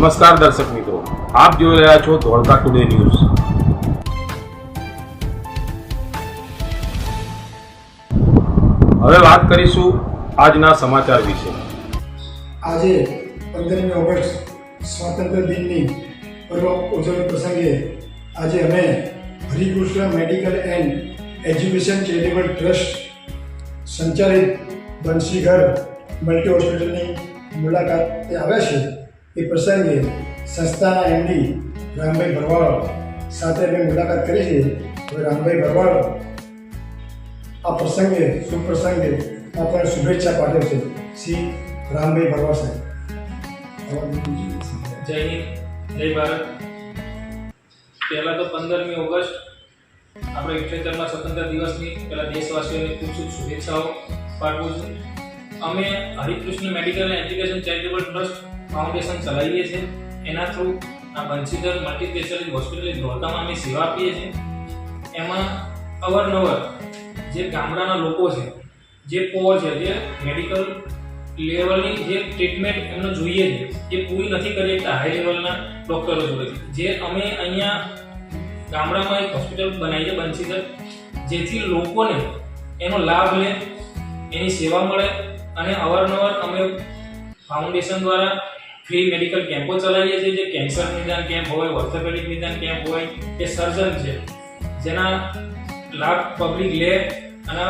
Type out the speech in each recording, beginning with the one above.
નમસ્કાર દર્શક મિત્રો, આપ જોઈ રહ્યા છો ધોળકા ટુડે ન્યૂઝ। હવે વાત કરીશું આજના સમાચાર વિશે। આજે 15મી ઓગસ્ટ સ્વાતંત્ર્ય દિનની પર્વ ઉજવણી પ્રસંગે આજે અમે Harikrishna medical and education charitable trust સંચાલિત બંસીઘર મલ્ટી હોસ્પિટલની મુલાકાતે આવ્યા છે। એ પ્રસંગે સંસ્થાના એમડી રામભાઈ ભરવાડ સાથે અમે મુલાકાત કરી છે। હવે રામભાઈ ભરવાડ આ પ્રસંગે શુભ પ્રસંગે આપણે શુભેચ્છા પાઠવે છે। શ્રી રામભાઈ ભરવાડ સાહેબ। જય હિન્દ, જય ભારત। પહેલાં તો 15મી ઓગસ્ટ આપણે 78મા સ્વતંત્ર દિવસની પહેલાં દેશવાસીઓને ખૂબ ખૂબ શુભેચ્છાઓ પાઠવું છું। અમે Harikrishna medical and education charitable trust foundation ચલાવીએ છીએ। એના થ્રુ આ બંસીધર મલ્ટી સ્પેશિયાલિટી હોસ્પિટલ ધોળકામાં અમે સેવા આપીએ છીએ। એમાં અવારનવાર જે ગામડાના લોકો છે, જે પોર છે, જે મેડિકલ લેવલની જે ટ્રીટમેન્ટ એમને જોઈએ છે એ પૂરી નથી કરી શકતા હાઈ લેવલના ડૉક્ટરો જોડેથી। જે અમે અહીંયા ગામડામાં એક હોસ્પિટલ બનાવી છે બંસીધર, જેથી લોકોને એનો લાભ લે, એની સેવા મળે। અને અવારનવાર અમે ફાઉન્ડેશન દ્વારા ફ્રી મેડિકલ કેમ્પો ચલાવીએ છીએ। જે કેન્સર નિદાન કેમ્પ હોય, ઓર્થોપેડિક નિદાન કેમ્પ હોય, કે સર્જન છે, જેના લાભ પબ્લિક લે। અને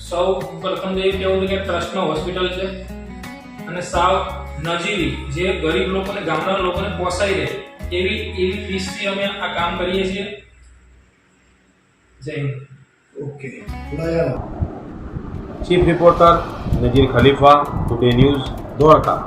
સૌ પ્રથમ તો એ કહેવું છે કે ટ્રસ્ટમાં હોસ્પિટલ છે અને સાવ નજીવી, જે ગરીબ લોકોને, ગામડાના લોકોને પોસાઈ રહે એવી ફીસથી અમે આ કામ કરીએ છીએ। જય હિન્દ। ઓકે, બરાબર। ચીફ રિપોર્ટર નજીર ખલીફા, ટુડે ન્યૂઝ, ધોળકા।